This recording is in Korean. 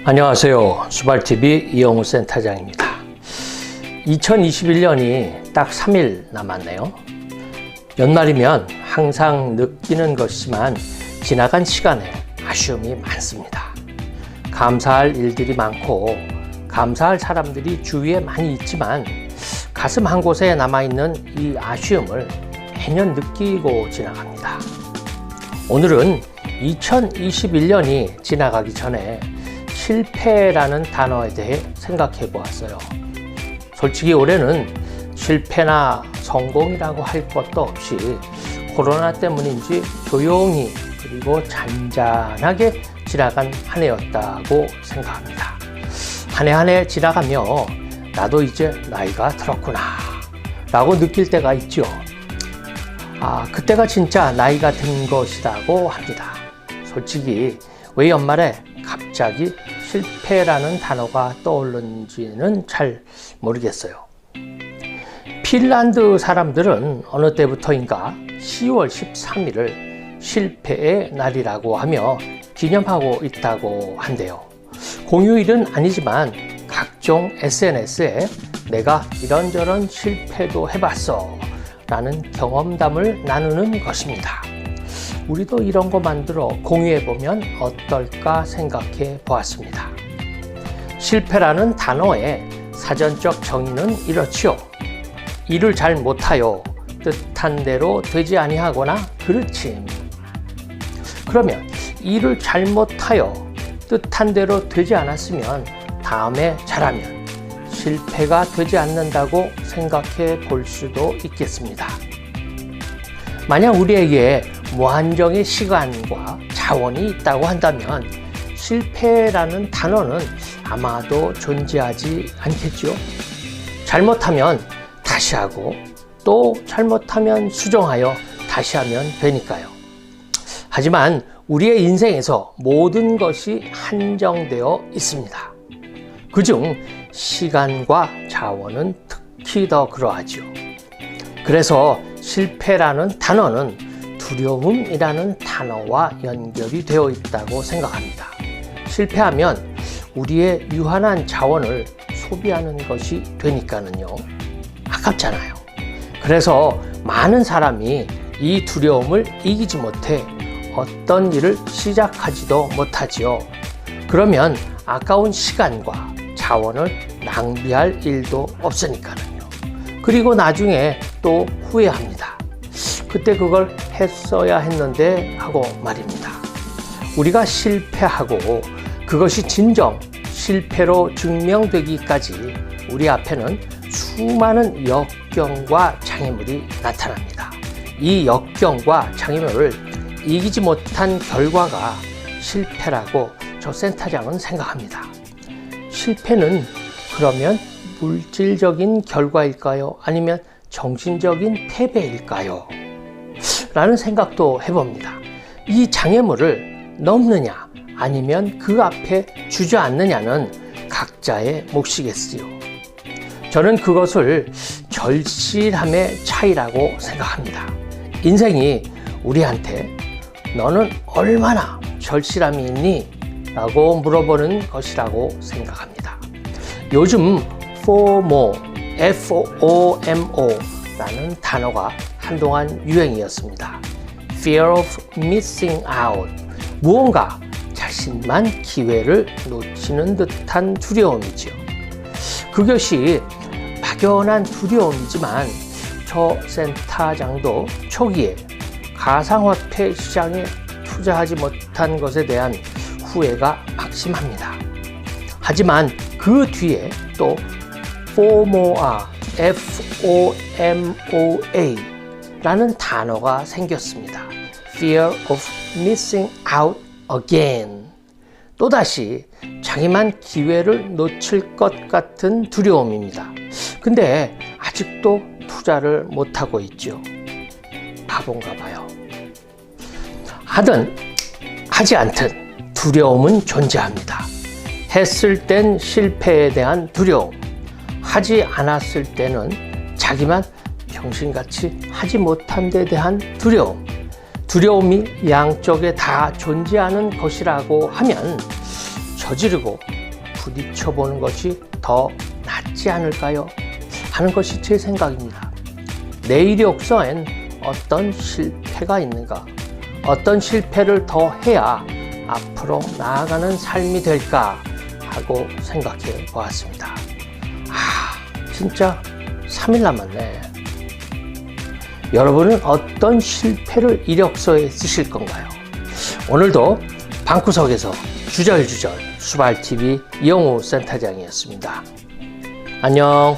안녕하세요. 수발TV 이영우 센터장입니다. 2021년이 딱 3일 남았네요. 연말이면 항상 느끼는 것이지만 지나간 시간에 아쉬움이 많습니다. 감사할 일들이 많고 감사할 사람들이 주위에 많이 있지만 가슴 한 곳에 남아있는 이 아쉬움을 매년 느끼고 지나갑니다. 오늘은 2021년이 지나가기 전에 실패라는 단어에 대해 생각해 보았어요. 솔직히 올해는 실패나 성공이라고 할 것도 없이 코로나 때문인지 조용히 그리고 잔잔하게 지나간 한 해였다고 생각합니다. 한 해 한 해 지나가며 나도 이제 나이가 들었구나 라고 느낄 때가 있죠. 그때가 진짜 나이가 든 것이라고 합니다. 솔직히 왜 연말에 갑자기 실패라는 단어가 떠오르는지는 잘 모르겠어요. 핀란드 사람들은 어느 때부터인가 10월 13일을 실패의 날이라고 하며 기념하고 있다고 한대요. 공휴일은 아니지만 각종 SNS에 내가 이런저런 실패도 해봤어 라는 경험담을 나누는 것입니다. 우리도 이런 거 만들어 공유해보면 어떨까 생각해 보았습니다. 실패라는 단어의 사전적 정의는 이렇지요. 일을 잘 못하여 뜻한 대로 되지 아니하거나 그르침. 그러면 일을 잘 못하여 뜻한 대로 되지 않았으면 다음에 잘하면 실패가 되지 않는다고 생각해 볼 수도 있겠습니다. 만약 우리에게 무한정의 시간과 자원이 있다고 한다면 실패라는 단어는 아마도 존재하지 않겠죠. 잘못하면 다시 하고 또 잘못하면 수정하여 다시 하면 되니까요. 하지만 우리의 인생에서 모든 것이 한정되어 있습니다. 그중 시간과 자원은 특히 더 그러하죠. 그래서 실패라는 단어는 두려움이라는 단어와 연결이 되어 있다고 생각합니다. 실패하면 우리의 유한한 자원을 소비하는 것이 되니까는요. 아깝잖아요. 그래서 많은 사람이 이 두려움을 이기지 못해 어떤 일을 시작하지도 못하지요. 그러면 아까운 시간과 자원을 낭비할 일도 없으니까는요. 그리고 나중에 또 후회합니다. 그때 그걸 했어야 했는데 하고 말입니다. 우리가 실패하고 그것이 진정 실패로 증명되기까지 우리 앞에는 수많은 역경과 장애물이 나타납니다. 이 역경과 장애물을 이기지 못한 결과가 실패라고 저 센터장은 생각합니다. 실패는 그러면 물질적인 결과일까요? 아니면 정신적인 패배일까요? 라는 생각도 해봅니다. 이 장애물을 넘느냐 아니면 그 앞에 주저앉느냐는 각자의 몫이겠지요. 저는 그것을 절실함의 차이라고 생각합니다. 인생이 우리한테 너는 얼마나 절실함이 있니? 라고 물어보는 것이라고 생각합니다. 요즘 FOMO, F-O-M-O 라는 단어가 한동안 유행이었습니다. Fear of missing out. 무언가 자신만 기회를 놓치는 듯한 두려움이죠. 그것이 막연한 두려움이지만 저 센터장도 초기에 가상화폐 시장에 투자하지 못한 것에 대한 후회가 막심합니다. 하지만 그 뒤에 또 FOMOA, F-O-M-O-A 라는 단어가 생겼습니다. Fear of missing out again. 또다시 자기만 기회를 놓칠 것 같은 두려움입니다. 근데 아직도 투자를 못하고 있죠. 바본가 봐요. 하든 하지 않든 두려움은 존재합니다. 했을 땐 실패에 대한 두려움, 하지 않았을 때는 자기만 병신같이 하지 못한 데 대한 두려움, 두려움이 양쪽에 다 존재하는 것이라고 하면 저지르고 부딪혀보는 것이 더 낫지 않을까요? 하는 것이 제 생각입니다. 내 이력서엔 어떤 실패가 있는가? 어떤 실패를 더 해야 앞으로 나아가는 삶이 될까? 하고 생각해 보았습니다. 진짜 3일 남았네. 여러분은 어떤 실패를 이력서에 쓰실 건가요? 오늘도 방구석에서 주절주절 수발TV 이영우 센터장이었습니다. 안녕.